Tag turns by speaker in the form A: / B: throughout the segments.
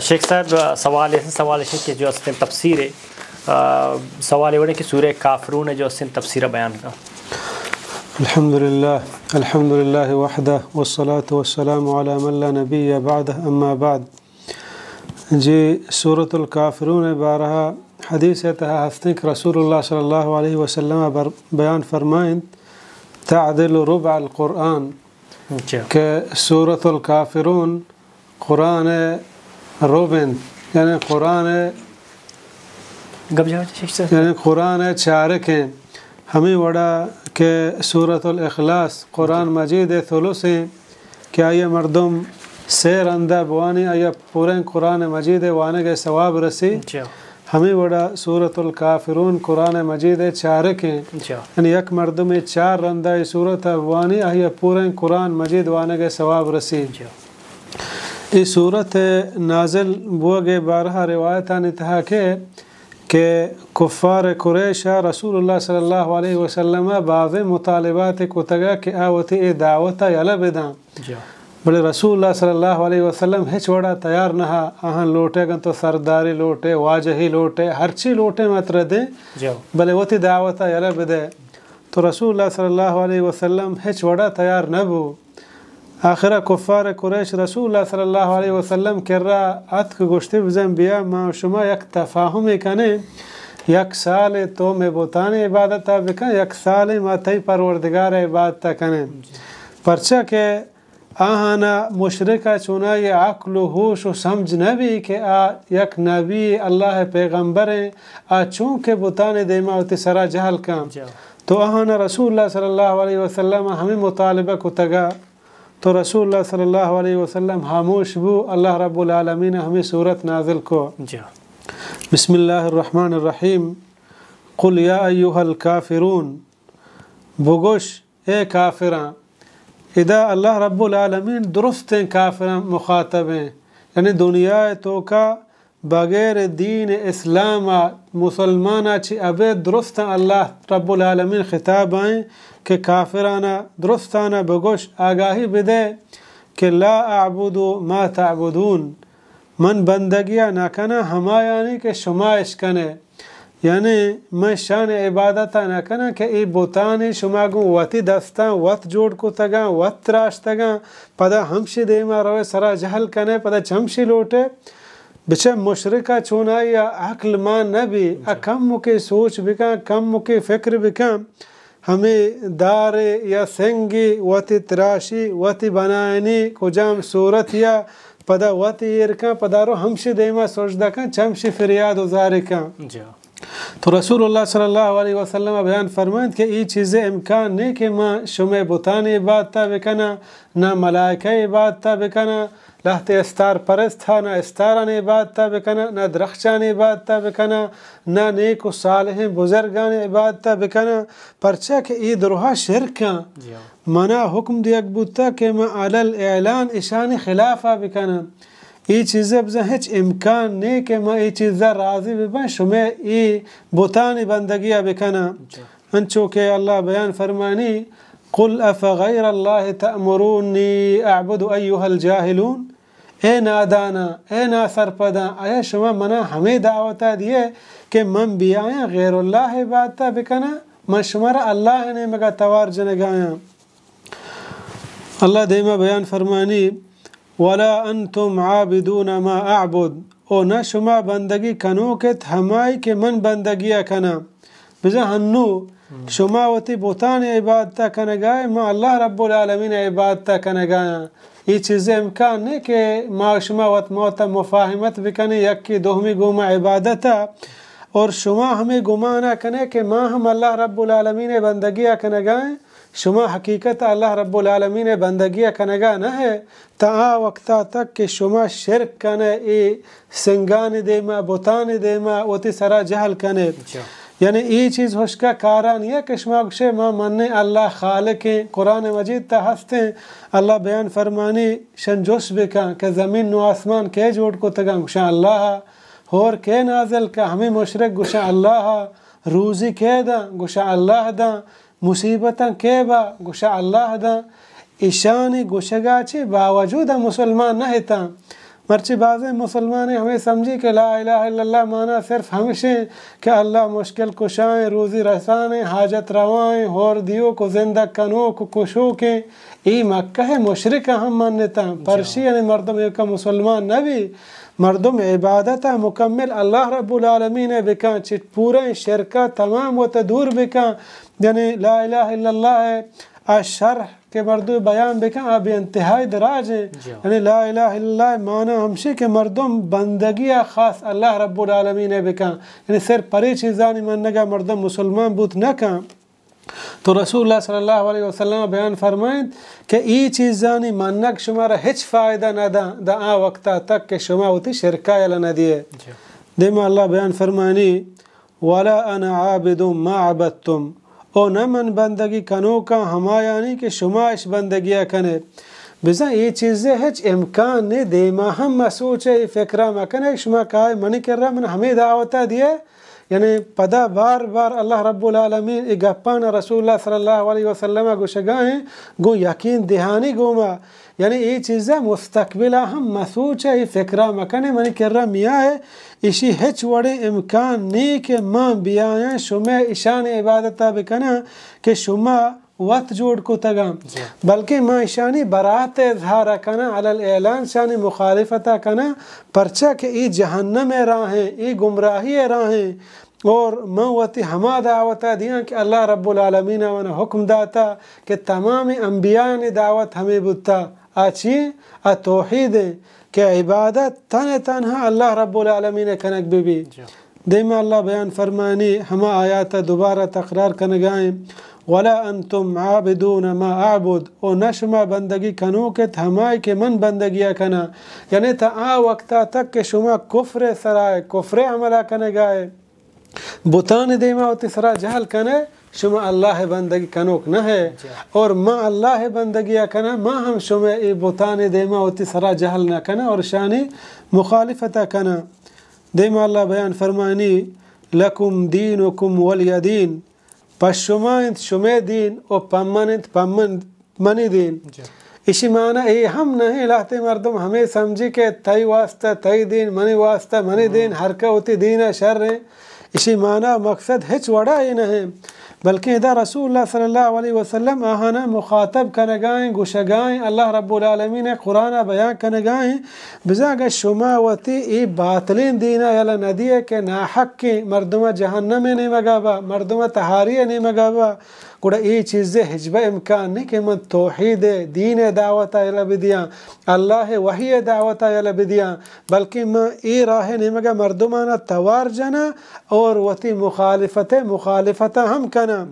A: شیخ صاحب سوال ہے کہ جو اس نے تفسیر سوال یہ کہ سورہ کافرون ہے جو اس نے تفسیر بیان کا.
B: الحمدللہ وحدہ والصلاة والسلام علی من لا نبی بعدہ اما بعد. جی سورۃ الکافرون بارہا حدیث تہا ہفتک رسول اللہ صلی اللہ علیہ وسلم بیان فرمائیں تعدل ربع القرآن کہ سورۃ الکافرون قرآن روبن یعنی قرآن چارک ہیں. ہمیں وڑا کہ سورۃ الاخلاص قرآن مجید ثلث ہیں کیا یہ مردم سیر اندہ بوانی یا پورے قرآن مجید وانے کے ثواب رسی. ہمیں وڑا سورۃ الکافرون قرآن مجید چارک ہیں یعنی یک مردم چار رندہ سورت بوانی یا پورے قرآن مجید وانے کے ثواب رسی. اس صورت نازل بوگے بارہا روایتان تہا کہ کفار قریش رسول اللہ صلی اللہ علیہ وسلم بعض مطالبات کو تگا کہ آوتی دعوتا یلا بداں بلے رسول اللہ صلی اللہ علیہ وسلم ہچ وڑا تیار نہا. آہاں لوٹے گا تو سرداری لوٹے واجہی لوٹے ہرچی لوٹے متر دیں بلے وتی دعوتا یلا بدے. تو رسول اللہ صلی اللہ علیہ وسلم ہچ وڑا تیار نبو. آخرہ کفار قریش رسول اللہ صلی اللہ علیہ وسلم کر رہا اتک گشتی بزن بیا ما شما یک تفاہمی کنے یک سال تو میں بوتانی عبادتا بکن یک سال ما تی پروردگار عبادتا کنے. پرچہ کہ آہانا مشرکہ چونا یہ عقل و ہوش و سمجھ نبی کہ یک نبی اللہ پیغمبر ہیں چونکہ بوتانی دیما ہوتی سرا جہل کام. تو آہانا رسول اللہ صلی اللہ علیہ وسلم ہمیں مطالبہ کو تگا تو رسول اللہ صلی اللہ علیہ وسلم خاموش بو. اللہ رب العالمین ہمیں صورت نازل کو. بسم اللہ الرحمن الرحیم قل یا ایوہ الکافرون بگوش اے کافران. ادا اللہ رب العالمین درست ہیں کافران مخاطب ہیں یعنی دنیا تو کا بغیر دین اسلام مسلمانہ چی ابے درست اللہ رب العالمین خطاب آئیں کہ کافرانہ درستانہ بگوش آگاہی بدے کہ لا اعبد ما تعبدون من بندگیہ نہ کنا ہما یعنی کہ شما اشکنے یعنی میں شان عبادتہ نہ کنا کہ ای بوتانی شما گو وتی دستان وط جوڑ کو تگا وط تراش تگا پدا ہمشی دیما روے سرا جہل کنے پدا چمشی لوٹے بچہ مشرکہ چونا یا عقل مان نبی کم مکی سوچ بکا کم مکی فکر بکا ہمیں دار یا سنگی وتی تراشی وتی بنائنی کجام صورت یا پدا وتی ارکا پدا رو ہمشی دیما سوچدہ کن چمشی فریاد ازاری کن. تو رسول اللہ صلی اللہ علیہ وسلم بیان فرمائند کہ یہ چیزیں امکان نہیں کہ ما شمع بتانی عبادتا بکنا نہ ملائکہ عبادتا بکنا لہت استار پرست تھا نہ استاران عبادتا بکنا نہ درخشان عبادتا بکنا نہ نیک و صالح بزرگان عبادتا بکنا. پرچہ کہ یہ دروہا شرکاں منا حکم دیگ بودتا کہ ما علل اعلان اشانی خلافہ بکنا. یہ چیزیں بزن ہچ امکان نہیں کہ ما یہ چیزیں راضی ببن شمع یہ بوتانی بندگیہ بکنا. انچو کہ اللہ بیان فرمانی قل افغیر اللہ تأمرونی اعبد ایوہ الجاہلون. اے نادانا اے ناسرپدا آیا شما منا ہمیں دعوتا دیے کہ من بیایا غیر اللہ عبادتا بکنا من شمارا اللہ نے مگا توار جنگایا. اللہ دیما بیان فرمانی ولا انتم عابدون ما اعبد او نہ شما بندگی کنوکت ہمائی کہ من بندگیہ کنا بزا ہنو شما وتی بوتان عبادتا کنگائے ما اللہ رب العالمین عبادتا کنگایا. یہ چیزیں امکان نہیں کہ ما شما وط موتا مفاہمت بکنے یکی دوہمی گوما عبادتا اور شما ہمیں گمانا کنے کہ ما ہم اللہ رب العالمین بندگیہ کنگائیں. شما حقیقت اللہ رب العالمین بندگیہ کنگا نہ ہے تا وقتا تک کہ شما شرک کنے ای سنگان دیما بوتان دیما وتی سرا جہل کنے. یعنی یہ چیز ہوشکا کاران یہ کہ شما گوشے ما مننے اللہ خالق ہیں. قرآن مجید تا ہستے اللہ بیان فرمانی شنجوش بکا کہ زمین و آسمان کے جوڑ کو تگا گوشا اللہ ہور کے نازل کا ہمیں مشرک گوشا اللہ روزی کے دا گوشا اللہ دا مصیبتاں کے با گوشا اللہ دا. ایشانی گوشگا چی باوجود مسلمان نہ تا مرچی بعض مسلمان ہمیں سمجھی کہ لا الہ الا اللہ معنی صرف ہمیشہ کہ اللہ مشکل کشائیں، روزی رسانیں، حاجت روائیں، ہور دیو کو زندہ کنو کو کشو کے ای مکہ مشرک ہم مانتا پرشی یعنی مردم ایک مسلمان نبی مردم عبادت مکمل اللہ رب العالمین بکن چٹ پورے شرکہ تمام و تدور بکن یعنی لا الہ الا اللہ ہے شرح کے مردم بیان بکن اب انتہائی دراج ہیں یعنی لا الہ الا اللہ معنی ہمشی کے مردم بندگی خاص اللہ رب العالمین بکن یعنی صرف پری چیزانی منگا مردم مسلمان بوت نکن تو رسول اللہ صلی اللہ علیہ وسلم بیان فرمائیں کہ ای چیزانی منگ شما را ہچ فائدہ نہ دا آ وقتا تک کہ شما ہوتی شرکہ یلا نہ دیئے دیما اللہ بیان فرمانی وَلَا أَنَا عَابِدٌ مَا عَبَدْتُمْ او نہ من بندگی کنو کا ہما یعنی کہ شما اس بندگیہ کنے بزا یہ چیزیں ہچ امکان نے دیما ہم مسوچے فکرہ مکنے شما کہا منی کر رہا من ہمیں دعوتہ دیئے یعنی پدا بار بار اللہ رب العالمین گپان رسول اللہ صلی اللہ علیہ وسلم گوشگاہیں گو یقین دہانی گوما یعنی یہ چیزیں مستقبلہ ہم مسوچے فکرہ مکنے منی کر رہا میاں ہے اسی ہچ وڑے امکان نہیں کہ ماں بیائیں شما اشان عبادتہ بکنا کہ شما وقت جوڑ کو تگا بلکہ ماں اشانی برات اظہارہ کنا علی الاعلان شانی مخالفتہ کنا پرچہ کہ ای جہنم راہیں ای گمراہی راہیں اور موتی ہما دعوتہ دیاں کہ اللہ رب العالمین وانا حکم داتا کہ تمام انبیاء نے دعوت ہمیں بتا آچی توحید کہ عبادت تنہا اللہ رب العالمین کنک بھی دیما اللہ بیان فرمانی ہما آیات دوبارہ تقرار کنگائیں ولا انتم عابدون ما اعبد او نشما بندگی کنو کہ ہمائی کہ من بندگیہ کنا یعنی تا آ وقتا تک کہ شما کفر سرائے کفر عملہ کنگائے بتان دیما و تسرا جہل کنے شما اللہ بندگی کنوک نہ ہے اور ما اللہ بندگیہ کنا ما ہم شما ای بتان دیما و تسرا جہل نہ کنا اور شانی مخالفتہ کنا دیما اللہ بیان فرمانی لکم دینکم ولی دین پس شما انت شما دین و پمن انت پمن منی دین اسی معنی ای ہم نہیں لاتے مردم ہمیں سمجھی کہ تئی واسطہ تئی دین منی واسطہ منی دین ہر کا ہوتی دین شر ہے اسی معنی مقصد ہچ وڑا ہی نہیں بلکہ ادا رسول اللہ صلی اللہ علیہ وسلم آہانا مخاطب کنگائیں گوشگائیں اللہ رب العالمین قرآن بیان کنگائیں بزاگ شما وتی ای باطلین دینا یلا ندیے کہ ناحق کی مردمہ جہنم نہیں مگابا مردمہ تحاریہ نہیں مگابا گوڑا ای چیزیں حجبہ امکان نہیں کہ من توحید دین دعوتہ یلا بدیاں اللہ وحی دعوتہ یلا بدیاں بلکہ میں ای راہ نہیں مگا مردمانہ توار جنا اور وتی مخالفتہ ہم کنا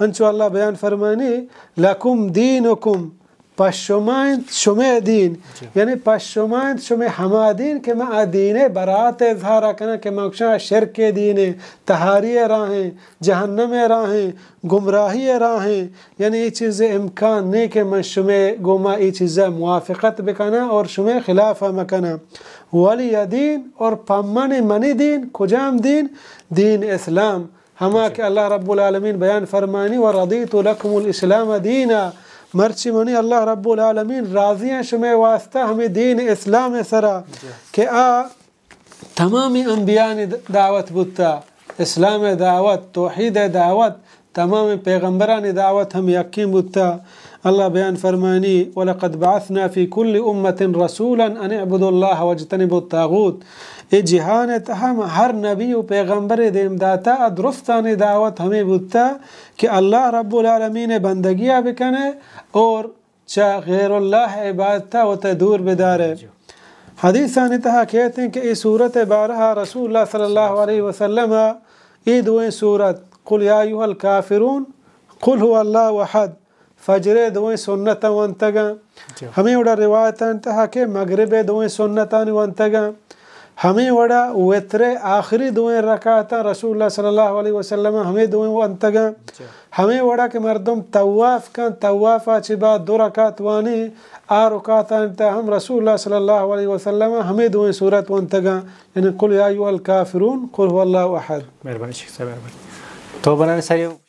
B: ہنچو اللہ بیان فرمانی لکم دینکم پس شمائند شما دین یعنی پس شمائند شما ہما دین کہ میں دین برات اظہارہ کنا کہ میں شرک دین تحاری راہیں جہنم راہیں گمراہی راہیں یعنی یہ چیزیں امکان نہیں کہ میں شما گوما یہ چیزیں موافقت بکنا اور شما خلافہ مکنا ولی دین اور پمن منی دین کجام دین اسلام ہما کہ اللہ رب العالمین بیان فرمانی ورضیت لکم الاسلام دینا مرچی منی اللہ رب العالمین راضیاں شما واسطہ ہمیں دین اسلام سرا کہ تمامی انبیاء نے دعوت بتا اسلام دعوت توحید دعوت تمام پیغمبران دعوت ہم یقین بتا اللہ بیان فرمانی وَلَقَدْ بَعَثْنَا فِي كُلِّ أُمَّةٍ رَسُولًا أَنِ اعْبُدُوا اللَّهَ وَاجْتَنِبُوا الطَّاغُوتَ اے جہان تہم ہر نبی و پیغمبر دیم داتا درستانی دعوت ہمیں بتا کہ اللہ رب العالمین بندگیہ بکنے اور چا غیر اللہ عبادتا و تدور بدارے حدیثانی تہا کہتے ہیں کہ اس صورت بارہا رسول اللہ صلی اللہ علیہ وسلم ای دوئیں صورت قل یا ایوہ الکافرون قل هو اللہ وحد فجر دوئیں سنتا وانتگا ہمیں وڑا روایتان تہا کہ مغرب دوئیں سنتان وانتگا ہمیں وڑا وطر آخری دوئیں رکعتا رسول اللہ صلی اللہ علیہ وسلم ہمیں دوئیں وانتگا ہمیں وڑا کہ مردم طواف کن طوافا چی بعد 2 رکعت وانی رکعتا انتا ہم رسول اللہ صلی اللہ علیہ وسلم ہمیں دوئیں صورت وانتگا یعنی قل یا ایوہ الکافرون قل هو اللہ احد
A: مہربانی شیخ صاحب مہربانی تو بنانے ساری